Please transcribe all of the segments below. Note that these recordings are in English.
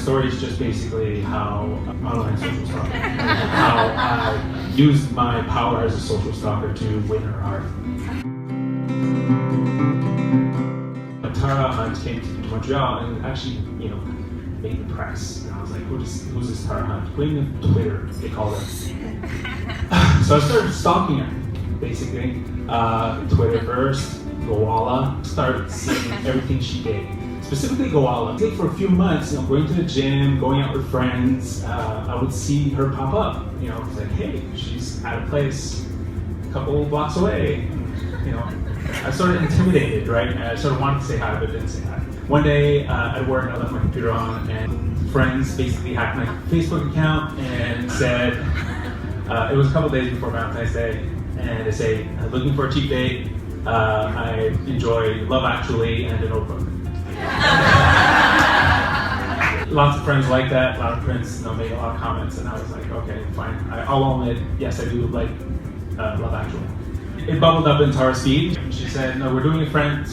story is just basically how online social stalking, how I used my power as a social stalker to win her heart. Tara Hunt came to Montreal and actually, made the press. And I was like, who's this Tara Hunt? Queen of Twitter, they call her. So I started stalking her, basically. Twitter first, Gowalla. Started seeing everything she did. Specifically Gowalla. I think for a few months, going to the gym, going out with friends, I would see her pop up. It's like, hey, she's at a place a couple blocks away. I sort of intimidated, right? I sort of wanted to say hi, but didn't say hi. One day at work, I left my computer on, and friends basically hacked my Facebook account and said, it was a couple days before Valentine's Day, and they say, looking for a cheap date, I enjoy Love Actually and The Notebook. Lots of friends like that, a lot of friends made a lot of comments, and I was like, okay, fine. I'll admit, yes, I do like Love Actually. It bubbled up in Tara's feed. She said, no, we're doing a friends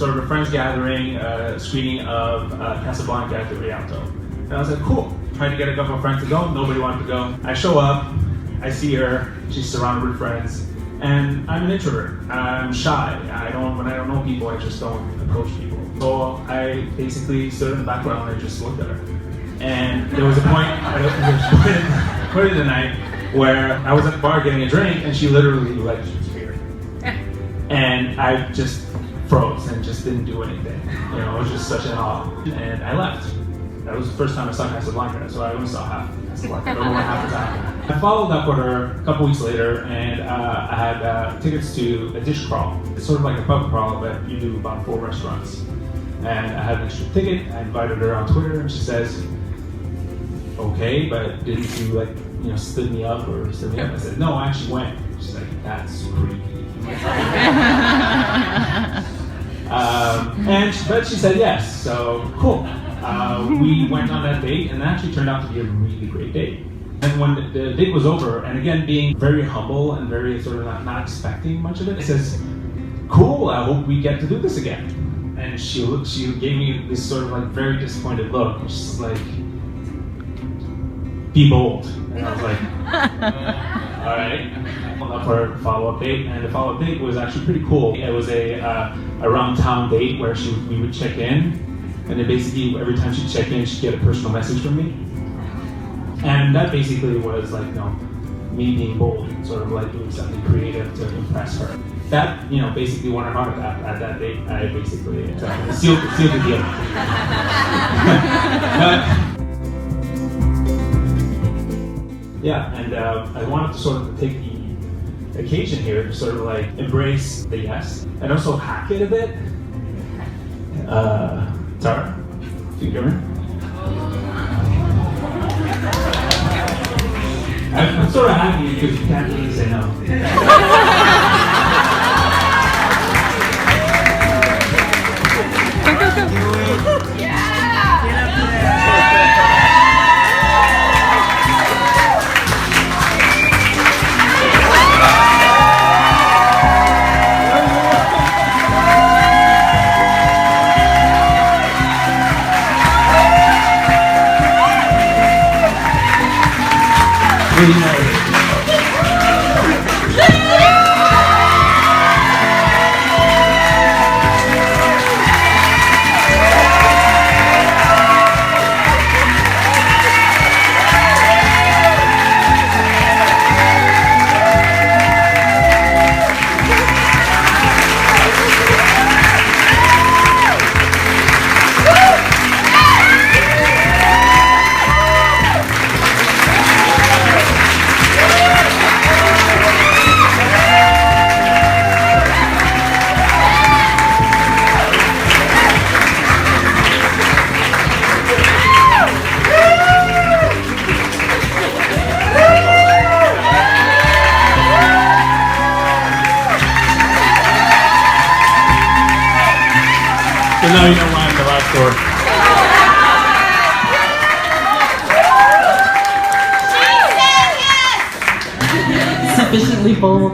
gathering, screening of Casablanca at the Rialto. And I was like, cool. Tried to get a couple of friends to go, nobody wanted to go. I show up, I see her, she's surrounded with friends, and I'm an introvert. I'm shy. When I don't know people, I just don't approach people. So I basically stood in the background and I just looked at her. And there was a point in the night where I was at the bar getting a drink, and she literally she was here. And I just froze and just didn't do anything. It was just such an awe. And I left. That was the first time I saw Casablanca, so I only saw half Casablanca. I don't know what half the time. I followed up with her a couple weeks later, and I had tickets to a dish crawl. It's sort of like a pub crawl, but you do about 4 restaurants. And I had an extra ticket. I invited her on Twitter, and she says, okay, but didn't you stood me up or stood me up? I said, no, I actually went. She's like, that's creepy. But she said yes, so cool. We went on that date, and it actually turned out to be a really great date. And when the date was over, and again being very humble and very sort of not expecting much of it, it says, cool, I hope we get to do this again. And she gave me this sort of very disappointed look. She's like, be bold. And I was like, all right. Up for a follow-up date, and the follow-up date was actually pretty cool. It was a around town date where we would check in, and then basically every time she'd check in, she'd get a personal message from me. And that basically was me being bold, sort of doing something creative to impress her. That basically won her heart at that date. I basically sealed the deal. Yeah, and I wanted to sort of take the occasion here to sort of embrace the yes and also hack it a bit. Tara, do you hear me? I'm sort of hacking you because you can't really say no. Yeah! Get up there! Really nice. So now you know why I'm the last door. She said yes! Sufficiently bold.